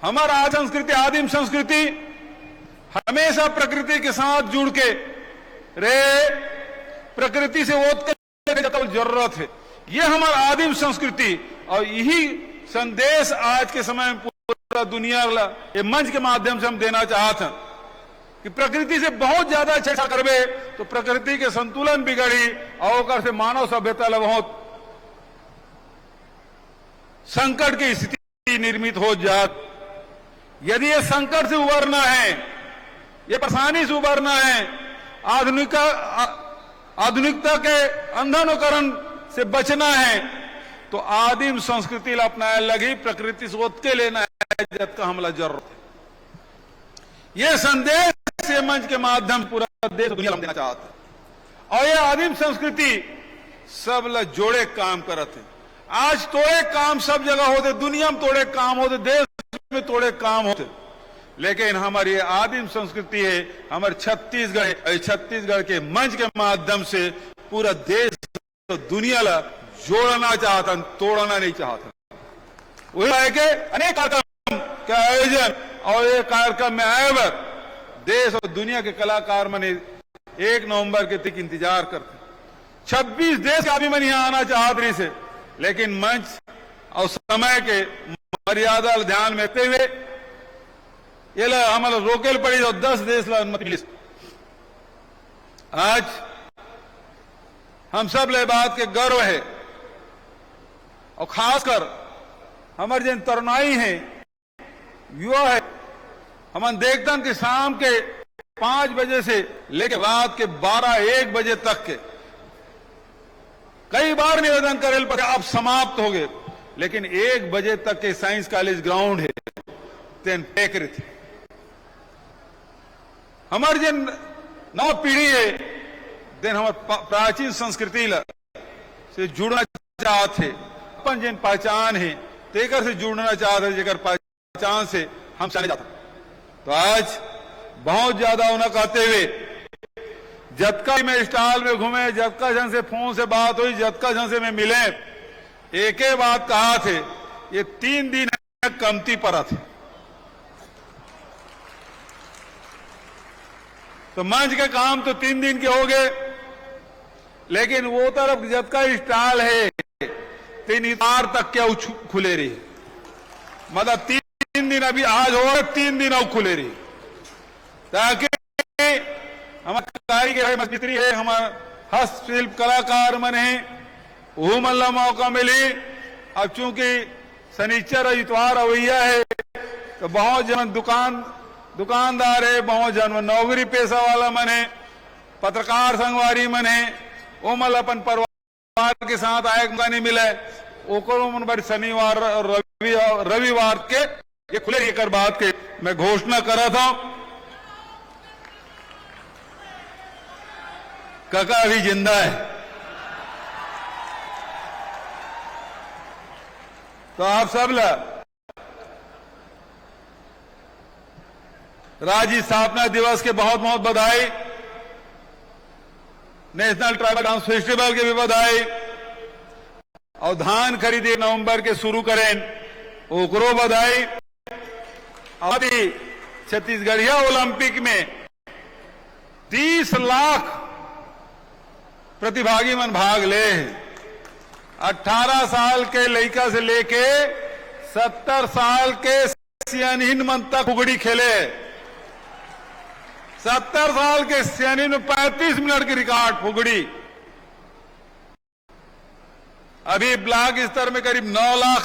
हमारा आज संस्कृति, आदिम संस्कृति हमेशा प्रकृति के साथ जुड़ के रहे, प्रकृति से ओत के जरूरत है। ये हमारा आदिम संस्कृति और यही संदेश आज के समय में पूरा दुनिया ये मंच के माध्यम से हम देना चाहते हैं कि प्रकृति से बहुत ज्यादा छेड़छाड़ करबे तो प्रकृति के संतुलन बिगड़ी और से मानव सभ्यता बहुत संकट की स्थिति निर्मित हो जात। यदि ये संकट से उबरना है, ये परेशानी से उबरना है, आधुनिकता के अंधानुकरण से बचना है तो आदिम संस्कृति अपनाए लगी, प्रकृति से ओत के लेना है जब का हमला जरूरत है। ये संदेश ये मंच के माध्यम पूरा देश दुनिया में देना चाहते हैं। और ये आदिम संस्कृति सब ला जोड़े काम करते हैं। आज तोड़े काम सब जगह होते, दुनिया में तोड़े काम होते, देश में तोड़े काम होते, लेकिन हमारी आदिम संस्कृति है हमारे छत्तीसगढ़ के मंच के माध्यम से पूरा देश तो दुनिया ला जोड़ना चाहता, तोड़ना नहीं चाहता। वही है कि अनेक कार्यक्रम का आयोजन और ये कार्यक्रम में आए वक्त देश और दुनिया के कलाकार मने 1 नवंबर के तक इंतजार करते। 26 देश का अभिमान यहां आना चाहत रही से, लेकिन मंच और समय के मर्यादा ध्यान में रखते हुए ये हमारा रोकेल पड़ी और 10 देश ला अनुमति मिली। आज हम सब ले बात के गर्व है और खासकर हमारे जिन तरुणाई हैं, युवा है, हम देखते हैं कि शाम के 5 बजे से लेकर रात के 12-1 बजे तक के कई बार निवेदन करेल पर अब समाप्त हो गए, लेकिन 1 बजे तक के साइंस कॉलेज ग्राउंड है तेन फेंक रहे थे। हमारे जिन नव पीढ़ी है देन हमारे प्राचीन संस्कृति से जुड़ना चाहते, अपन जिन पहचान है तेकर से जुड़ना चाहते, जेकर पहचान से हम चले जाते। तो आज बहुत ज्यादा उन्हें कहते हुए जतका में स्टॉल में घूमे, जतका जन से फोन से बात हुई, जतका जन से मैं मिले, एक ही बात कहा थे, ये 3 दिन कमती पड़ा थे। तो मंच के काम तो 3 दिन के हो गए, लेकिन वो तरफ जतका स्टॉल है 3 इतार तक क्या खुले रही, मतलब 3 दिन अभी आज हो रहे, 3 दिन और खुले रही, ताकि हमारे कारीगर है, मिस्त्री है, हमारे हस्तशिल्प कलाकार मन है, वो मल्ला मौका मिली। अब चूंकि शनिचर और इतवार अवैया है तो बहुत जन दुकानदार है, बहुत जन नौकरी पेशा वाला मन है, पत्रकार संगवारी मन है, वो मल अपन परिवार के साथ आए नहीं मिले, ओकरो मन पर शनिवार और रविवार के ये खुले लेकर बात के मैं घोषणा करा था। काका अभी जिंदा है, तो आप सब राज्य स्थापना दिवस के बहुत बहुत बधाई, नेशनल ट्राइबल डांस फेस्टिवल के भी बधाई, और धान खरीदे नवंबर के शुरू करें ओकरो बधाई। अभी छत्तीसगढ़िया ओलंपिक में 30 लाख प्रतिभागी मन भाग ले, 18 साल के लड़का से लेके 70 साल के सियानीन मन तक फुगड़ी खेले। 70 साल के सियानीन में 35 मिनट की रिकॉर्ड फुगड़ी। अभी ब्लॉक स्तर में करीब 9 लाख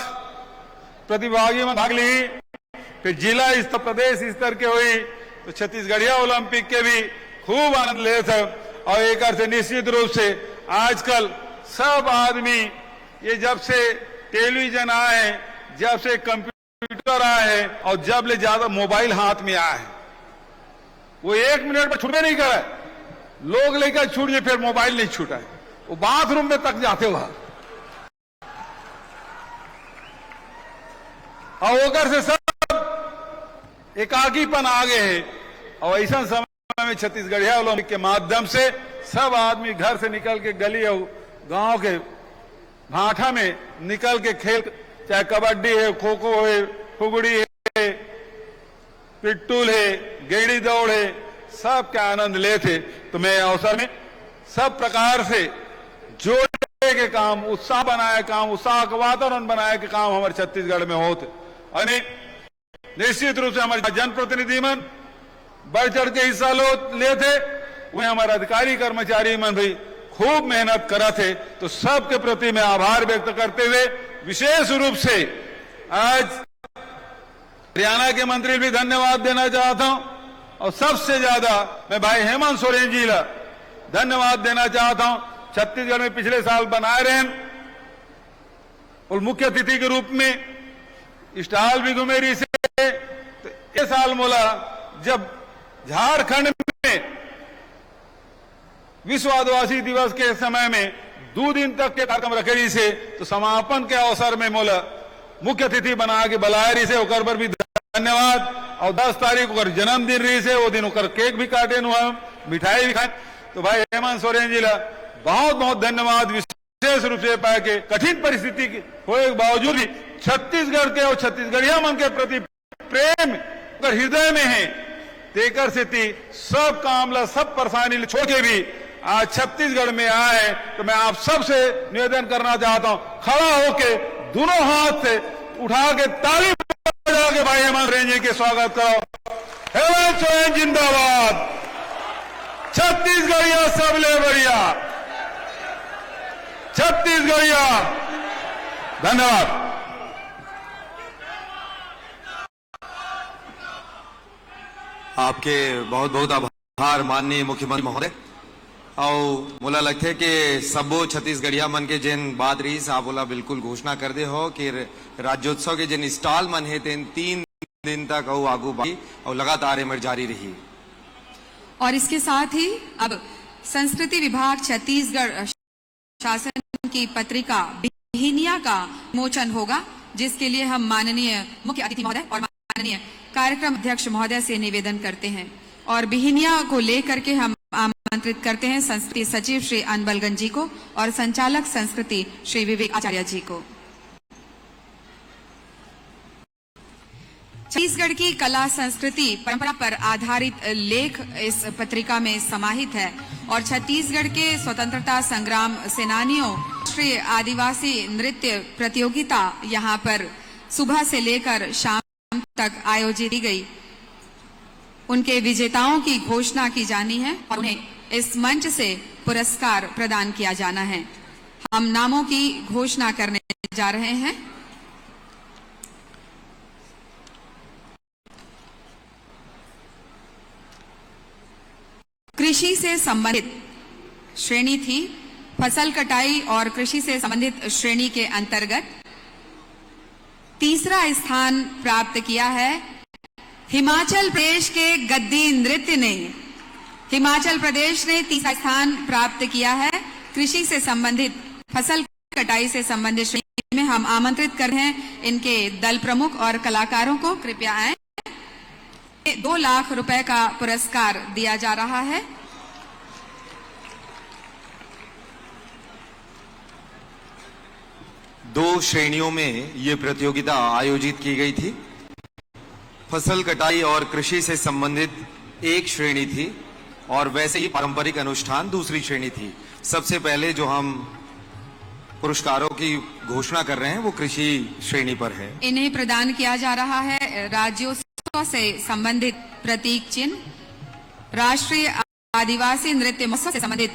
प्रतिभागी में भाग ली, फिर जिला स्तर प्रदेश स्तर के हुई, तो छत्तीसगढ़िया ओलंपिक के भी खूब आनंद ले थे। और एक अर्थ से निश्चित रूप से आजकल सब आदमी ये जब से टेलीविजन आए, जब से कंप्यूटर आए और जब ले ज्यादा मोबाइल हाथ में आए, वो 1 मिनट में छूटे नहीं करे, लोग लेकर छूट जाए, फिर मोबाइल नहीं छूटा है, वो बाथरूम में तक जाते हुआ, और ओकर से सब एकाकीपन आ गए है। और ऐसा समय में छत्तीसगढ़िया ओलंपिक के माध्यम से सब आदमी घर से निकल के गली और गांव के भाठा में निकल के खेल, चाहे कबड्डी है, खो खो है, फुगड़ी है, पिट्टूल है, गेड़ी दौड़ है, सब के आनंद लेते। तो मैं अवसर में सब प्रकार से जोड़े के काम, उत्साह बनाए काम, उत्साह का वातावरण बनाए के काम हमारे छत्तीसगढ़ में होते। और निश्चित रूप से हमारे जनप्रतिनिधि मन बढ़ चढ़ के हिस्सा लेते, वह हमारे अधिकारी कर्मचारी मन भी खूब मेहनत करा थे। तो सबके प्रति मैं आभार व्यक्त करते हुए विशेष रूप से आज हरियाणा के मंत्री भी धन्यवाद देना चाहता हूं, और सबसे ज्यादा मैं भाई हेमंत सोरेन जी ला धन्यवाद देना चाहता हूं। छत्तीसगढ़ में पिछले साल बनाए रहे और मुख्य अतिथि के रूप में स्टॉल भी घुमेरी से, तो ये साल मोला जब झारखंड में विश्व आदिवासी दिवस के समय में 2 दिन तक के कार्यक्रम रखेरी से, तो समापन के अवसर में मोला मुख्य अतिथि बना के बुलाए रही से, ओकर पर भी धन्यवाद। और 10 तारीख ओकर जन्मदिन रही से, वो दिन ओकर केक भी काटे नु, मिठाई भी खाए। तो भाई हेमंत सोरेन जी ला बहुत बहुत धन्यवाद। विशेष रूप से पाए के कठिन परिस्थिति होने के बावजूद भी छत्तीसगढ़ के और छत्तीसगढ़िया मन के प्रति प्रेम हृदय में है, तेकर से सब काम ला, सब परेशानी छोड़ के भी आज छत्तीसगढ़ में आए। तो मैं आप सबसे निवेदन करना चाहता हूं, खड़ा होके दोनों हाथ से उठा के ताली बजा के भाई हेमंत सोरेन जी के स्वागत करो। हेमंत सोरेन जिंदाबाद, छत्तीसगढ़िया सबले बढ़िया, छत्तीसगढ़िया। धन्यवाद। आपके बहुत बहुत आभार। आभार माननीय मुख्यमंत्री महोदय। और मोला लगथे कि सबो छत्तीसगढ़िया मन के जेन बात रही सा बोला बिल्कुल घोषणा कर दे हो कि राज्योत्सव के जेन स्टॉल मन है तेन 3 दिन तक और आगू बाकी और लगातार एमर जारी रही। और इसके साथ ही अब संस्कृति विभाग छत्तीसगढ़ शासन की पत्रिका बिहिनिया का मोचन होगा, जिसके लिए हम माननीय मुख्य अतिथि महोदय और माननीय कार्यक्रम अध्यक्ष महोदय से निवेदन करते हैं और बिहिनिया को लेकर के हम आमंत्रित करते हैं संस्कृति सचिव श्री अनबलगंज जी को और संचालक संस्कृति श्री विवेक आचार्य जी को। छत्तीसगढ़ की कला संस्कृति परंपरा पर आधारित लेख इस पत्रिका में समाहित है और छत्तीसगढ़ के स्वतंत्रता संग्राम सेनानियों श्री आदिवासी नृत्य प्रतियोगिता यहां पर सुबह से लेकर शाम तक आयोजित की गई। उनके विजेताओं की घोषणा की जानी है और उन्हें इस मंच से पुरस्कार प्रदान किया जाना है। हम नामों की घोषणा करने जा रहे हैं। कृषि से संबंधित श्रेणी थी फसल कटाई और कृषि से संबंधित श्रेणी के अंतर्गत तीसरा स्थान प्राप्त किया है हिमाचल प्रदेश के गद्दी नृत्य ने। हिमाचल प्रदेश ने तीसरा स्थान प्राप्त किया है कृषि से संबंधित फसल कटाई से संबंधित श्रेणी में। हम आमंत्रित कर रहे हैं इनके दल प्रमुख और कलाकारों को, कृपया आएं। 2 लाख रुपए का पुरस्कार दिया जा रहा है। दो श्रेणियों में ये प्रतियोगिता आयोजित की गई थी। फसल कटाई और कृषि से संबंधित एक श्रेणी थी और वैसे ही पारंपरिक अनुष्ठान दूसरी श्रेणी थी। सबसे पहले जो हम पुरस्कारों की घोषणा कर रहे हैं वो कृषि श्रेणी पर है। इन्हें प्रदान किया जा रहा है राज्योत्सव से संबंधित प्रतीक चिन्ह, राष्ट्रीय आदिवासी नृत्य महोत्सव से संबंधित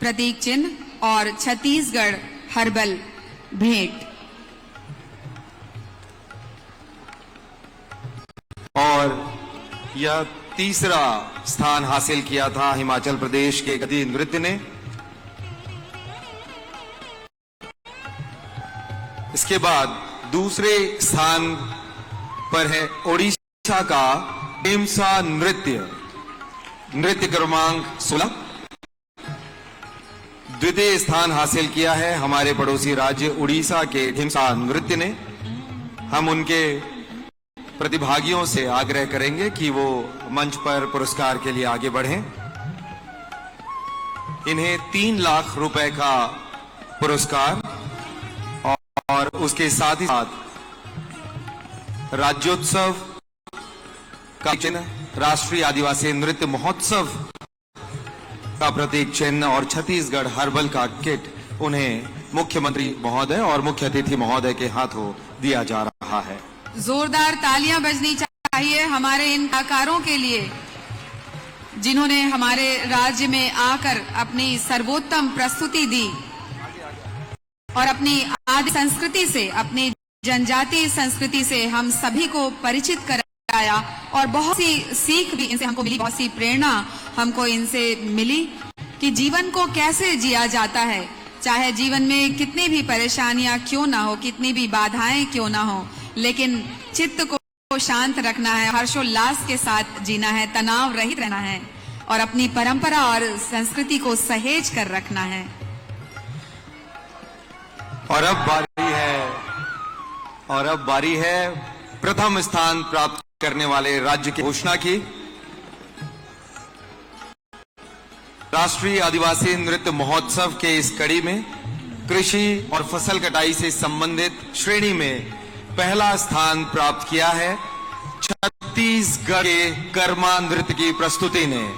प्रतीक चिन्ह और छत्तीसगढ़ हर्बल भेंट। और यह तीसरा स्थान हासिल किया था हिमाचल प्रदेश के गद्दी नृत्य ने। इसके बाद दूसरे स्थान पर है ओडिशा का ढीमसा नृत्य क्रमांक 16। द्वितीय स्थान हासिल किया है हमारे पड़ोसी राज्य उड़ीसा के ढीमसा नृत्य ने। हम उनके प्रतिभागियों से आग्रह करेंगे कि वो मंच पर पुरस्कार के लिए आगे बढ़ें। इन्हें 3 लाख रुपए का पुरस्कार और उसके साथ ही साथ राज्योत्सव का चिन्ह, राष्ट्रीय आदिवासी नृत्य महोत्सव का प्रतीक चिन्ह और छत्तीसगढ़ हर्बल का किट उन्हें मुख्यमंत्री महोदय और मुख्य अतिथि महोदय के हाथों दिया जा रहा है। जोरदार तालियां बजनी चाहिए हमारे इन कलाकारों के लिए जिन्होंने हमारे राज्य में आकर अपनी सर्वोत्तम प्रस्तुति दी और अपनी आदि संस्कृति से, अपनी जनजातीय संस्कृति से हम सभी को परिचित कराया और बहुत सी सीख भी इनसे हमको मिली, बहुत सी प्रेरणा हमको इनसे मिली कि जीवन को कैसे जिया जाता है, चाहे जीवन में कितनी भी परेशानियां क्यों ना हो, कितनी भी बाधाएं क्यों ना हो, लेकिन चित्त को शांत रखना है, हर्षोल्लास के साथ जीना है, तनाव रहित रहना है और अपनी परंपरा और संस्कृति को सहेज कर रखना है। और अब बारी है प्रथम स्थान प्राप्त करने वाले राज्य की घोषणा की। राष्ट्रीय आदिवासी नृत्य महोत्सव के इस कड़ी में कृषि और फसल कटाई से संबंधित श्रेणी में पहला स्थान प्राप्त किया है छत्तीसगढ़ के कर्मा नृत्य की प्रस्तुति ने।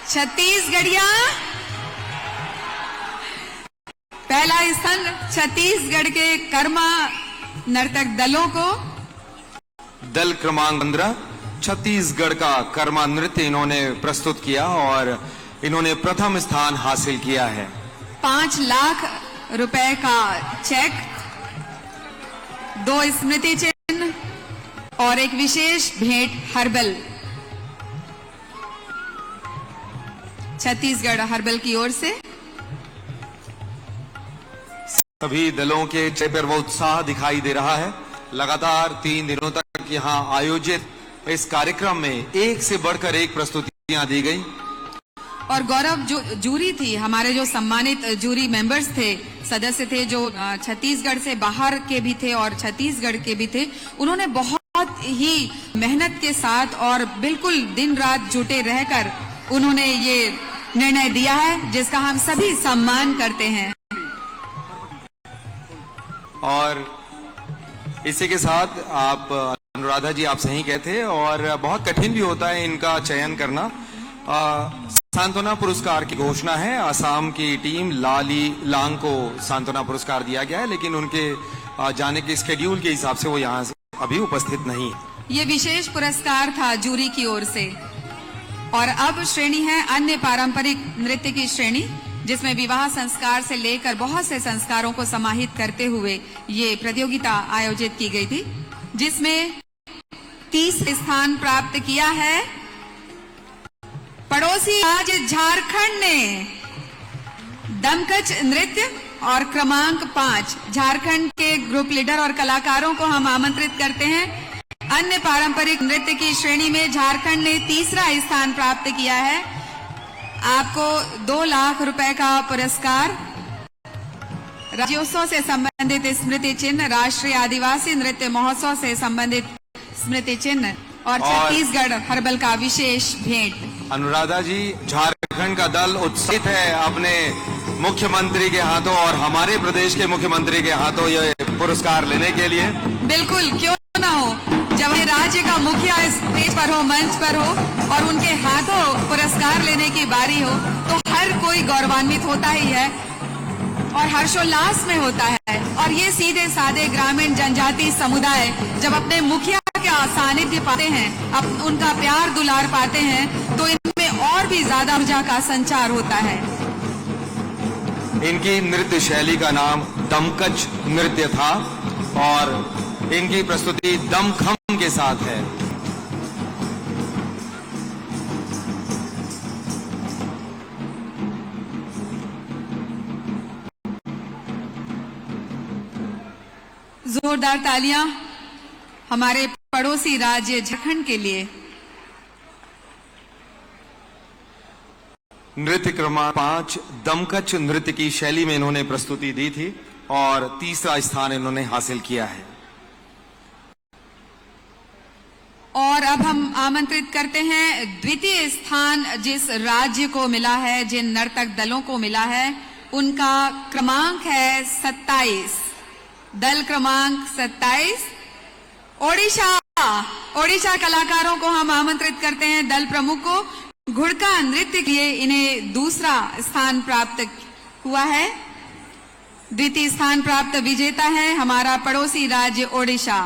छत्तीसगढ़िया पहला स्थान छत्तीसगढ़ के कर्मा नर्तक दलों को। दल क्रमांक 15 छत्तीसगढ़ का कर्मा नृत्य इन्होंने प्रस्तुत किया और इन्होंने प्रथम स्थान हासिल किया है। 5 लाख रुपए का चेक, 2 स्मृति चिन्ह और एक विशेष भेंट हर्बल छत्तीसगढ़ हर्बल की ओर से। सभी दलों के चेहरे पर वो उत्साह दिखाई दे रहा है। लगातार 3 दिनों तक यहाँ आयोजित इस कार्यक्रम में एक से बढ़कर एक प्रस्तुतियां दी गई। और गौरव, जो जूरी थी, हमारे जो सम्मानित जूरी मेंबर्स थे, सदस्य थे, जो छत्तीसगढ़ से बाहर के भी थे और छत्तीसगढ़ के भी थे, उन्होंने बहुत ही मेहनत के साथ और बिल्कुल दिन रात जुटे रहकर उन्होंने ये निर्णय दिया है, जिसका हम सभी सम्मान करते हैं। और इसी के साथ आप अनुराधा जी, आप सही कहते, और बहुत कठिन भी होता है इनका चयन करना। सांत्वना पुरस्कार की घोषणा है। असम की टीम लाली लांग को सांत्वना पुरस्कार दिया गया है, लेकिन उनके जाने के स्केड्यूल के हिसाब से वो यहाँ अभी उपस्थित नहीं है। ये विशेष पुरस्कार था जूरी की ओर से। और अब श्रेणी है अन्य पारंपरिक नृत्य की श्रेणी, जिसमें विवाह संस्कार से लेकर बहुत से संस्कारों को समाहित करते हुए ये प्रतियोगिता आयोजित की गई थी, जिसमें 30 स्थान प्राप्त किया है पड़ोसी राज्य झारखंड ने दमकच नृत्य। और क्रमांक 5 झारखंड के ग्रुप लीडर और कलाकारों को हम आमंत्रित करते हैं। अन्य पारंपरिक नृत्य की श्रेणी में झारखंड ने 3रा स्थान प्राप्त किया है। आपको 2 लाख रुपए का पुरस्कार, राज्योत्सव से संबंधित स्मृति चिन्ह, राष्ट्रीय आदिवासी नृत्य महोत्सव से संबंधित स्मृति चिन्ह और छत्तीसगढ़ हर्बल का विशेष भेंट। अनुराधा जी, झारखंड का दल उत्साहित है अपने मुख्यमंत्री के हाथों और हमारे प्रदेश के मुख्यमंत्री के हाथों ये पुरस्कार लेने के लिए। बिल्कुल, क्यों ना हो। जब ये राज्य का मुखिया स्टेज पर हो, मंच पर हो और उनके हाथों पुरस्कार लेने की बारी हो, तो हर कोई गौरवान्वित होता ही है और हर्षोल्लास में होता है। और ये सीधे साधे ग्रामीण जनजाति समुदाय जब अपने मुखिया का सानिध्य पाते हैं, अब उनका प्यार दुलार पाते हैं, तो इनमें और भी ज्यादा ऊर्जा का संचार होता है। इनकी नृत्य शैली का नाम दमकच नृत्य था और इनकी प्रस्तुति दमखम के साथ है। जोरदार तालियां हमारे पड़ोसी राज्य झारखंड के लिए। नृत्य क्रमांक 5 दमकच नृत्य की शैली में इन्होंने प्रस्तुति दी थी और 3रा स्थान इन्होंने हासिल किया है। और अब हम आमंत्रित करते हैं द्वितीय स्थान जिस राज्य को मिला है, जिन नर्तक दलों को मिला है, उनका क्रमांक है 27। दल क्रमांक 27 ओडिशा कलाकारों को हम आमंत्रित करते हैं। दल प्रमुख को घुड़का नृत्य के लिए इन्हें 2रा स्थान प्राप्त हुआ है। द्वितीय स्थान प्राप्त विजेता है हमारा पड़ोसी राज्य ओडिशा।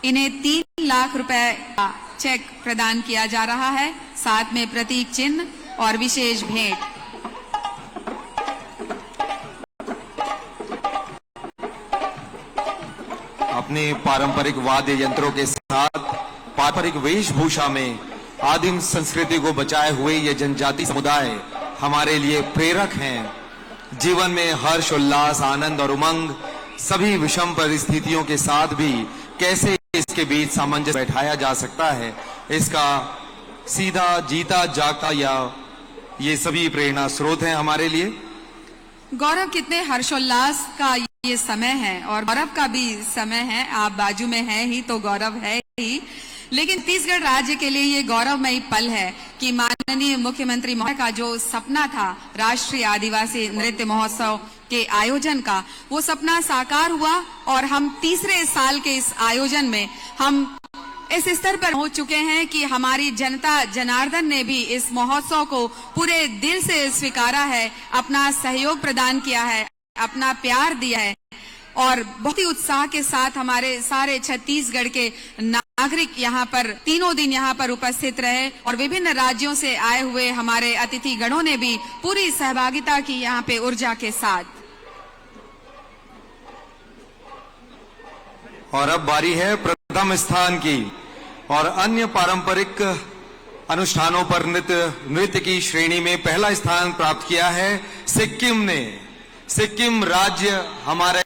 इन्हें 3 लाख रुपए का चेक प्रदान किया जा रहा है, साथ में प्रतीक चिन्ह और विशेष भेंट। अपने पारंपरिक वाद्य यंत्रों के साथ पारंपरिक वेशभूषा में आदिम संस्कृति को बचाए हुए ये जनजाति समुदाय हमारे लिए प्रेरक हैं। जीवन में हर्ष, उल्लास, आनंद और उमंग, सभी विषम परिस्थितियों के साथ भी कैसे इसके बीच सामंजस्य बैठाया जा सकता है, इसका सीधा जीता जागता या ये सभी प्रेरणा स्रोत हैं हमारे लिए। गौरव, कितने हर्षोल्लास का ये समय है और गौरव का भी समय है। आप बाजू में है ही तो गौरव है ही, लेकिन छत्तीसगढ़ राज्य के लिए ये गौरवमयी पल है कि माननीय मुख्यमंत्री महोदय का जो सपना था राष्ट्रीय आदिवासी नृत्य महोत्सव के आयोजन का, वो सपना साकार हुआ और हम 3रे साल के इस आयोजन में हम इस स्तर पर हो चुके हैं कि हमारी जनता जनार्दन ने भी इस महोत्सव को पूरे दिल से स्वीकारा है, अपना सहयोग प्रदान किया है, अपना प्यार दिया है और बहुत ही उत्साह के साथ हमारे सारे छत्तीसगढ़ के नागरिक यहाँ पर 3 दिन यहाँ पर उपस्थित रहे और विभिन्न राज्यों से आए हुए हमारे अतिथि गणों ने भी पूरी सहभागिता की यहाँ पे ऊर्जा के साथ। और अब बारी है प्रथम स्थान की और अन्य पारंपरिक अनुष्ठानों पर नृत्य की श्रेणी में पहला स्थान प्राप्त किया है सिक्किम ने। सिक्किम राज्य हमारे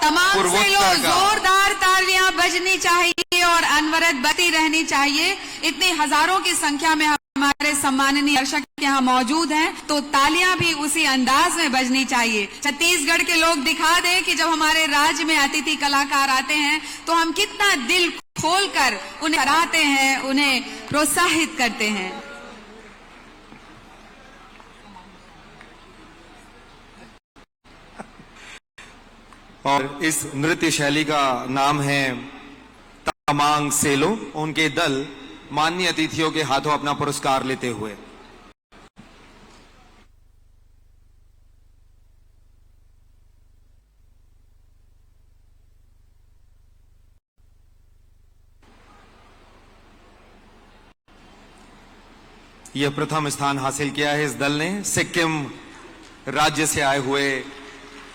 तमाम से पूर्वोत्तर लोग का जोरदार तालियां बजनी चाहिए और अनवरत बती रहनी चाहिए। इतनी हजारों की संख्या में हमारे सम्माननीय दर्शक यहाँ मौजूद हैं, तो तालियां भी उसी अंदाज में बजनी चाहिए। छत्तीसगढ़ के लोग दिखा दें कि जब हमारे राज्य में अतिथि कलाकार आते हैं तो हम कितना दिल खोलकर उन्हें सराहते हैं, उन्हें प्रोत्साहित करते हैं। और इस नृत्य शैली का नाम है तमांग सेलो। उनके दल माननीय अतिथियों के हाथों अपना पुरस्कार लेते हुए। यह प्रथम स्थान हासिल किया है इस दल ने। सिक्किम राज्य से आए हुए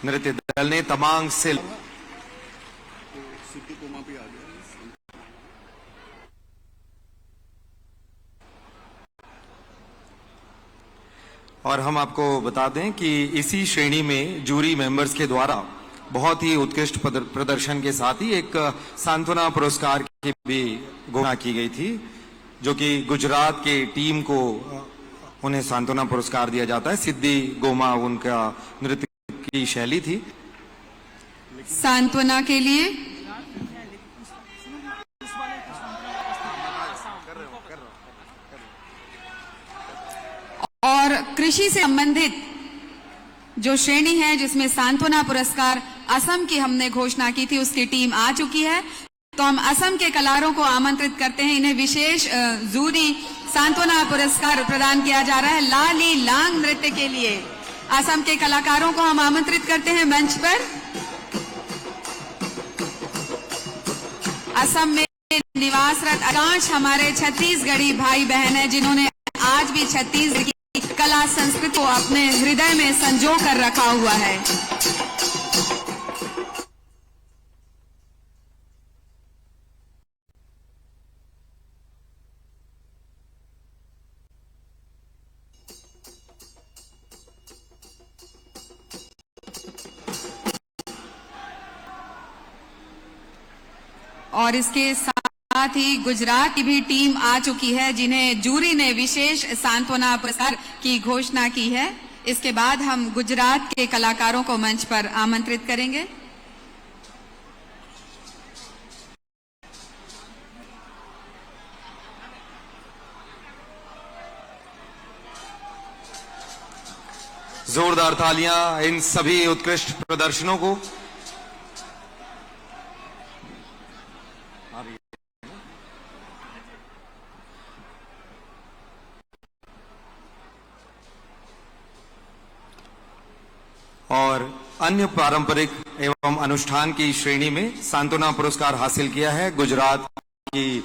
नृत्य दल ने तमांग सेलो। और हम आपको बता दें कि इसी श्रेणी में जूरी मेंबर्स के द्वारा बहुत ही उत्कृष्ट प्रदर्शन के साथ ही एक सांत्वना पुरस्कार की भी घोषणा की गई थी, जो कि गुजरात के टीम को उन्हें सांत्वना पुरस्कार दिया जाता है। सिद्धि गोमा उनका नृत्य की शैली थी। सांत्वना के लिए और कृषि से संबंधित जो श्रेणी है जिसमें सांत्वना पुरस्कार असम की हमने घोषणा की थी, उसकी टीम आ चुकी है। तो हम असम के कलाकारों को आमंत्रित करते हैं। इन्हें विशेष जूरी सांत्वना पुरस्कार प्रदान किया जा रहा है लाली लांग नृत्य के लिए। असम के कलाकारों को हम आमंत्रित करते हैं मंच पर। असम में निवासरत अधिकांश हमारे छत्तीसगढ़ी भाई बहन हैं, जिन्होंने आज भी छत्तीसगढ़ की कला संस्कृति को अपने हृदय में संजो कर रखा हुआ है। और इसके साथ ही गुजरात की भी टीम आ चुकी है, जिन्हें जूरी ने विशेष सांत्वना पुरस्कार की घोषणा की है। इसके बाद हम गुजरात के कलाकारों को मंच पर आमंत्रित करेंगे। जोरदार तालियां इन सभी उत्कृष्ट प्रदर्शनों को। और अन्य पारंपरिक एवं अनुष्ठान की श्रेणी में सांत्वना पुरस्कार हासिल किया है गुजरात की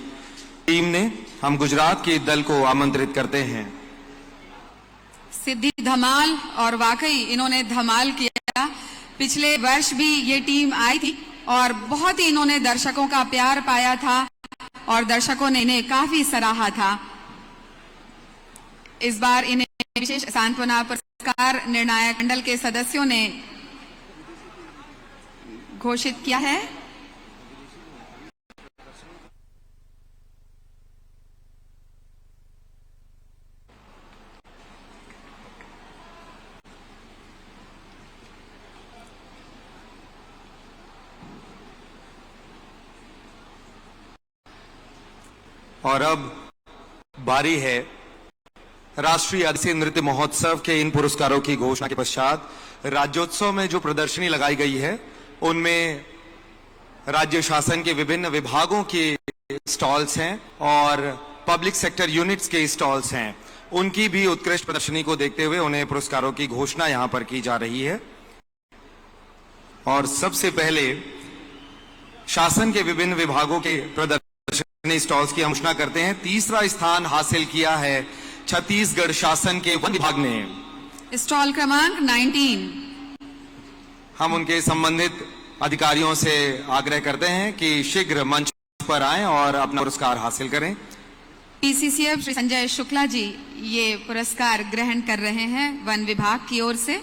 टीम ने। हम गुजरात के दल को आमंत्रित करते हैं। सिद्धि धमाल, और वाकई इन्होंने धमाल किया। पिछले वर्ष भी ये टीम आई थी और बहुत ही इन्होंने दर्शकों का प्यार पाया था और दर्शकों ने इन्हें काफी सराहा था। इस बार इन्हें विशेष सांत्वना पुरस्कार निर्णायक मंडल के सदस्यों ने घोषित किया है। और अब बारी है राष्ट्रीय आदिवासी नृत्य महोत्सव के इन पुरस्कारों की घोषणा के पश्चात राज्योत्सव में जो प्रदर्शनी लगाई गई है, उनमें राज्य शासन के विभिन्न विभागों के स्टॉल्स हैं और पब्लिक सेक्टर यूनिट्स के स्टॉल्स हैं। उनकी भी उत्कृष्ट प्रदर्शनी को देखते हुए उन्हें पुरस्कारों की घोषणा यहां पर की जा रही है। और सबसे पहले शासन के विभिन्न विभागों के प्रदर्शनी स्टॉल्स की घोषणा करते हैं। तीसरा स्थान हासिल किया है छत्तीसगढ़ शासन के वन विभाग ने। स्टॉल क्रमांक 19। हम उनके संबंधित अधिकारियों से आग्रह करते हैं कि शीघ्र मंच पर आएं और अपना पुरस्कार हासिल करें। पीसीसीएफ श्री संजय शुक्ला जी ये पुरस्कार ग्रहण कर रहे हैं वन विभाग की ओर से।